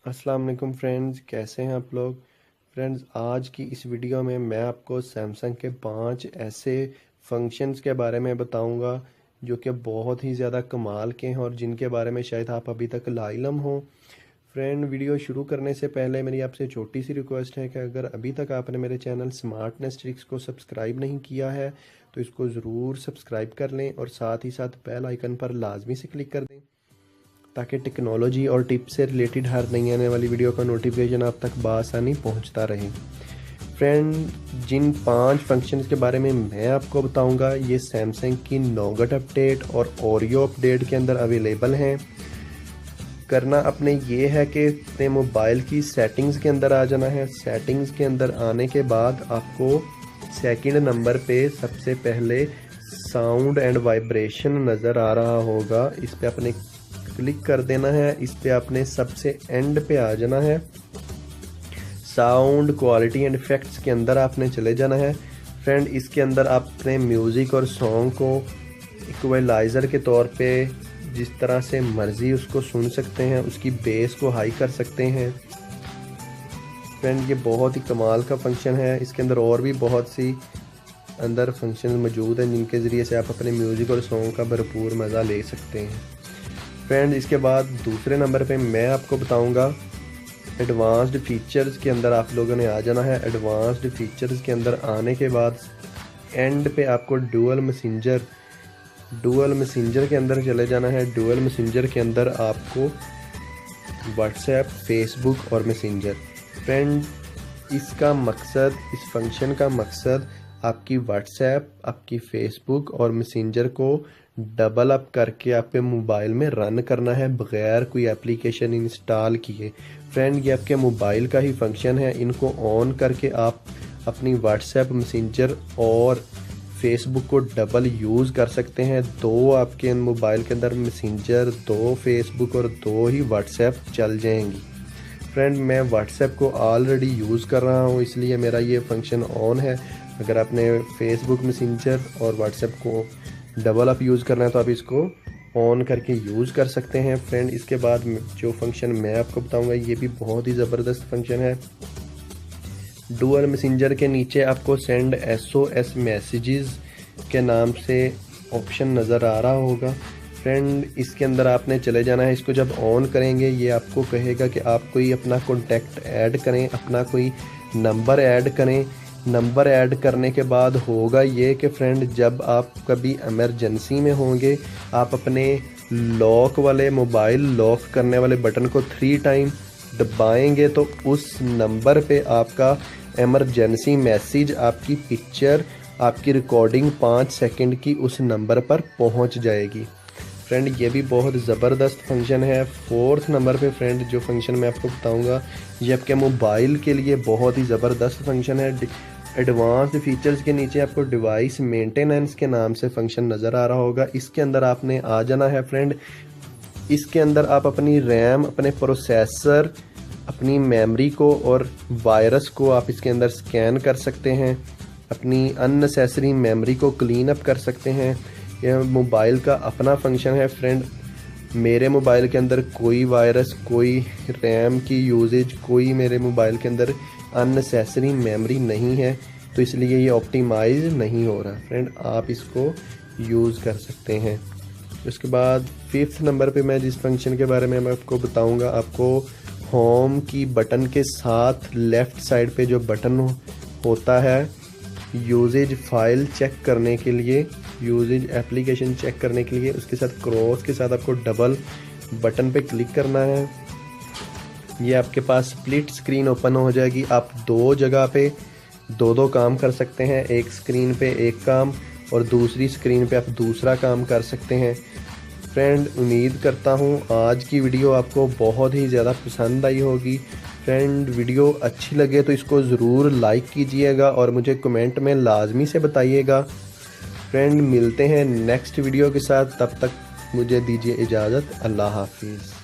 अस्सलाम वालेकुम फ्रेंड्स, कैसे हैं आप लोग। फ्रेंड्स, आज की इस वीडियो में मैं आपको सैमसंग के 5 ऐसे फंक्शंस के बारे में बताऊंगा जो कि बहुत ही ज़्यादा कमाल के हैं और जिनके बारे में शायद आप अभी तक लाइलम हो। फ्रेंड, वीडियो शुरू करने से पहले मेरी आपसे छोटी सी रिक्वेस्ट है कि अगर अभी तक आपने मेरे चैनल स्मार्टनेस ट्रिक्स को सब्सक्राइब नहीं किया है तो इसको ज़रूर सब्सक्राइब कर लें और साथ ही साथ बेल आइकन पर लाजमी से क्लिक कर दें ताकि टेक्नोलॉजी और टिप्स से रिलेटेड हर नई आने वाली वीडियो का नोटिफिकेशन आप तक बआसानी पहुंचता रहे। फ्रेंड, जिन 5 फंक्शंस के बारे में मैं आपको बताऊंगा ये सैमसंग की नौगट अपडेट और ओरियो अपडेट के अंदर अवेलेबल हैं। करना अपने ये है कि अपने मोबाइल की सेटिंग्स के अंदर आ जाना है। सेटिंग्स के अंदर आने के बाद आपको सेकंड नंबर पे सबसे पहले साउंड एंड वाइब्रेशन नज़र आ रहा होगा, इस पे अपने क्लिक कर देना है। इस पे आपने सबसे एंड पे आ जाना है। साउंड क्वालिटी एंड इफेक्ट्स के अंदर आपने चले जाना है। फ्रेंड, इसके अंदर आप अपने म्यूज़िक और सॉन्ग को इक्वलाइज़र के तौर पे जिस तरह से मर्ज़ी उसको सुन सकते हैं, उसकी बेस को हाई कर सकते हैं। फ्रेंड, ये बहुत ही कमाल का फंक्शन है। इसके अंदर और भी बहुत सी अंदर फंक्शन मौजूद हैं जिनके ज़रिए से आप अपने म्यूज़िक और सॉन्ग का भरपूर मज़ा ले सकते हैं। फ्रेंड, इसके बाद दूसरे नंबर पे मैं आपको बताऊंगा एडवांस्ड फीचर्स के अंदर आप लोगों ने आ जाना है। एडवांस्ड फीचर्स के अंदर आने के बाद एंड पे आपको डुअल मैसेंजर के अंदर चले जाना है। डुअल मैसेंजर के अंदर आपको व्हाट्सएप, फेसबुक और मैसेंजर। फ्रेंड, इसका मकसद, इस फंक्शन का मकसद आपकी व्हाट्सएप, आपकी फेसबुक और मैसेंजर को डबल अप करके आपके मोबाइल में रन करना है बगैर कोई एप्लीकेशन इंस्टॉल किए। फ्रेंड, ये आपके मोबाइल का ही फंक्शन है। इनको ऑन करके आप अपनी व्हाट्सएप, मैसेंजर और फेसबुक को डबल यूज़ कर सकते हैं। 2 आपके मोबाइल के अंदर मैसेंजर, 2 फेसबुक और 2 ही व्हाट्सएप चल जाएंगी। फ्रेंड, मैं व्हाट्सएप को ऑलरेडी यूज़ कर रहा हूँ इसलिए मेरा ये फंक्शन ऑन है। अगर आपने फेसबुक, मैसेंजर और व्हाट्सएप को डबल अप यूज़ करना है तो आप इसको ऑन करके यूज़ कर सकते हैं। फ्रेंड, इसके बाद जो फंक्शन मैं आपको बताऊंगा ये भी बहुत ही ज़बरदस्त फंक्शन है। डुअल मैसेंजर के नीचे आपको सेंड SOS मैसेजेस के नाम से ऑप्शन नज़र आ रहा होगा। फ्रेंड, इसके अंदर आपने चले जाना है। इसको जब ऑन करेंगे ये आपको कहेगा कि आप कोई अपना कॉन्टैक्ट ऐड करें, अपना कोई नंबर ऐड करें। नंबर ऐड करने के बाद होगा ये कि फ्रेंड, जब आप कभी इमरजेंसी में होंगे आप अपने लॉक वाले मोबाइल लॉक करने वाले बटन को 3 टाइम दबाएंगे तो उस नंबर पे आपका इमरजेंसी मैसेज, आपकी पिक्चर, आपकी रिकॉर्डिंग 5 सेकंड की उस नंबर पर पहुंच जाएगी। फ्रेंड, ये भी बहुत ज़बरदस्त फंक्शन है। 4th नंबर पे फ्रेंड जो फंक्शन मैं आपको बताऊंगा ये आपके मोबाइल के लिए बहुत ही ज़बरदस्त फंक्शन है। एडवांस्ड फीचर्स के नीचे आपको डिवाइस मेंटेनेंस के नाम से फंक्शन नज़र आ रहा होगा। इसके अंदर आपने आ जाना है। फ्रेंड, इसके अंदर आप अपनी रैम, अपने प्रोसेसर, अपनी मेमोरी को और वायरस को आप इसके अंदर स्कैन कर सकते हैं। अपनी अननेसेसरी मेमोरी को क्लीन अप कर सकते हैं। यह मोबाइल का अपना फंक्शन है। फ्रेंड, मेरे मोबाइल के अंदर कोई वायरस, कोई रैम की यूजेज, कोई मेरे मोबाइल के अंदर अननेसेसरी मेमोरी नहीं है तो इसलिए ये ऑप्टिमाइज नहीं हो रहा। फ्रेंड, आप इसको यूज़ कर सकते हैं। उसके बाद 5th नंबर पे मैं जिस फंक्शन के बारे में मैं आपको बताऊंगा, आपको होम की बटन के साथ लेफ़्ट साइड पे जो बटन होता है यूजेज फाइल चेक करने के लिए, यूजेज एप्लीकेशन चेक करने के लिए, उसके साथ क्रॉस के साथ आपको डबल बटन पे क्लिक करना है। ये आपके पास स्प्लिट स्क्रीन ओपन हो जाएगी। आप 2 जगह पे 2 काम कर सकते हैं। एक स्क्रीन पे एक काम और दूसरी स्क्रीन पे आप दूसरा काम कर सकते हैं। फ्रेंड, उम्मीद करता हूँ आज की वीडियो आपको बहुत ही ज़्यादा पसंद आई होगी। फ्रेंड, वीडियो अच्छी लगे तो इसको ज़रूर लाइक कीजिएगा और मुझे कमेंट में लाजमी से बताइएगा। फ्रेंड, मिलते हैं नेक्स्ट वीडियो के साथ, तब तक मुझे दीजिए इजाज़त। अल्लाह हाफिज़।